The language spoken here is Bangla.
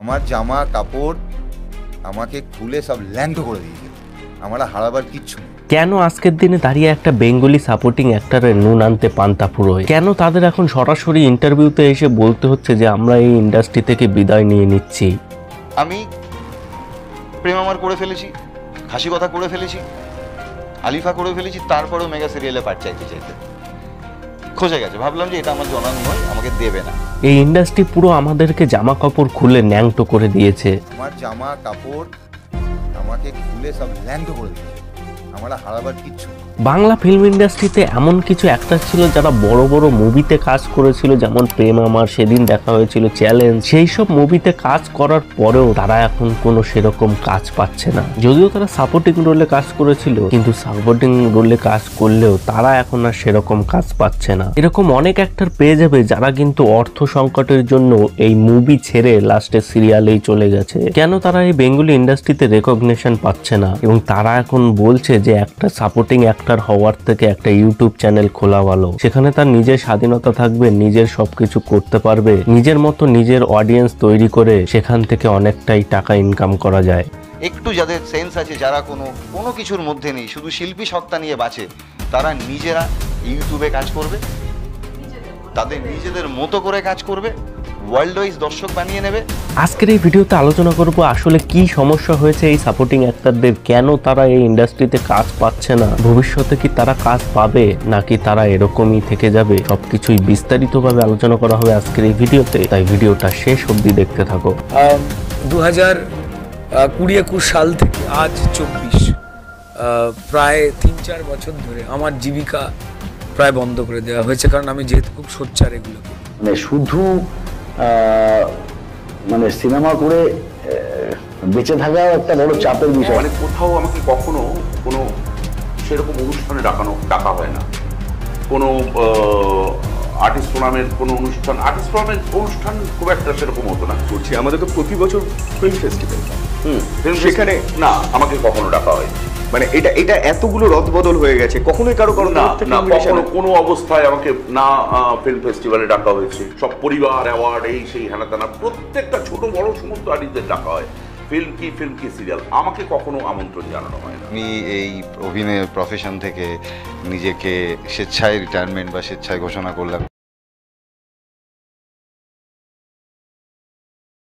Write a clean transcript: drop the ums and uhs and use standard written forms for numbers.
আমার জামা কাপড় আমাকে খুলে সব ল্যাংটো করে দিয়েছে। আমরা হারাবার কিচ্ছু নেই। কেন আজকের দিনে দাঁড়িয়ে একটা বেঙ্গলি সাপোর্টিং অ্যাক্টরের নুন আনতে পান্তা ফুরোয়? কেন তাদের এখন সরাসরি ইন্টারভিউতে এসে বলতে হচ্ছে যে আমরা এই ইন্ডাস্ট্রি থেকে বিদায় নিয়ে নিচ্ছি? আমি প্রেম আমার করে ফেলেছি, হাসি কথা করে ফেলেছি, আলিফা করে ফেলেছি, তারপরেও মেগা সিরিয়ালে পাঠ চাইতে খোঁজে গেছে। ভাবলাম যে এটা আমার জনান নয়, আমাকে দেবে না। এই ইন্ডাস্ট্রি পুরো আমাদেরকে জামা কাপড় খুলে ন্যাংটো করে দিয়েছে। আমার জামা কাপড় আমাকে খুলে সব ল্যাংটো করে দিয়েছে। আমরা হারাবার কিচ্ছু। বাংলা ফিল্ম ইন্ডাস্ট্রিতে এমন কিছু অ্যাক্টর ছিল যারা বড় বড় মুভিতে কাজ করেছিল, যেমন প্রেম আমার, সেদিন দেখা হয়েছিল, চ্যালেঞ্জ। সেই সব মুভিতে কাজ করার পরেও তারা এখন কোনো সেরকম কাজ পাচ্ছে না। যদিও তারা সাপোর্টিং রোলে কাজ করেছিল, কিন্তু সাপোর্টিং রোলে কাজ করলেও তারা এখন আর সেরকম কাজ পাচ্ছে না। এরকম অনেক অ্যাক্টর পেয়ে যাবে যারা কিন্তু অর্থ সংকটের জন্য এই মুভি ছেড়ে লাস্টে সিরিয়ালেই চলে গেছে। কেন তারা এই বেঙ্গলি ইন্ডাস্ট্রিতে রেকগনিশন পাচ্ছে না, এবং তারা এখন বলছে যে একটা সাপোর্টিং অ্যাক্টর হওয়ার থেকে একটা ইউটিউব চ্যানেল খোলা ভালো। সেখানে তার নিজের স্বাধীনতা থাকবে, নিজের সবকিছু করতে পারবে, নিজের মতো নিজের অডিয়েন্স তৈরি করে সেখান থেকে অনেকটাই টাকা ইনকাম করা যায়। একটু যাদের সেন্স আছে, যারা কোনো কিছুর মধ্যে নেই, শুধু শিল্পী সত্তা নিয়ে বাঁচে, তারা নিজেরা ইউটিউবে কাজ করবে, তাদের নিজেদের মতো করে কাজ করবে, ওয়ার্ল্ড ওয়াইজ দর্শক বানিয়ে নেবে। আজকের এই ভিডিওতে আলোচনা করব আসলে কি সমস্যা হয়েছে এই সাপোর্টিং অ্যাক্টরদের, কেন তারা এই ইন্ডাস্ট্রিতে কাজ পাচ্ছে না, ভবিষ্যতে কি তারা কাজ পাবে নাকি তারা এরকমই থেকে যাবে, সবকিছুই বিস্তারিতভাবে আলোচনা করা হবে আজকের এই ভিডিওতে। তাই ভিডিওটা শেষ অবধি দেখতে থাকো। 2020-21 সাল থেকে আজ 24, প্রায় 3-4 বছর ধরে আমার জীবিকা প্রায় বন্ধ করে দেওয়া হয়েছে, কারণ আমি যেহেতু খুব সোচ্চার এগুলো মানে শুধু মানে সিনেমা করে বেঁচে থাকাও একটা বড় চাপের বিষয়। মানে কোথাও আমাকে কখনো কোনো সেরকম অনুষ্ঠানে ডাকা হয় না। কোনো আর্টিস্ট ফোরামের কোনো অনুষ্ঠান খুব একটা সেরকম হতো না। করছি আমাদের তো প্রতি বছর ফিল্ম ফেস্টিভ্যাল, সেখানে না আমাকে কখনো ডাকা হয়। মানে এটা এতগুলো রদবদল হয়ে গেছে, কখনোই কারো না কখনো কোনো অবস্থায় আমাকে না ফিল্ম ফেস্টিভ্যালে ডাকা হয়েছে। সব পরিবার অ্যাওয়ার্ড এই সেই হেনা তেনা প্রত্যেকটা ছোট বড় সমস্ত আর্টিস্টদের ডাকা হয়। ফিল্ম কি সিরিয়াল আমাকে কখনো আমন্ত্রণ জানানো হয় না। আমি এই অভিনয় প্রফেশন থেকে নিজেকে স্বেচ্ছায় রিটায়ারমেন্ট বা স্বেচ্ছায় ঘোষণা করলাম।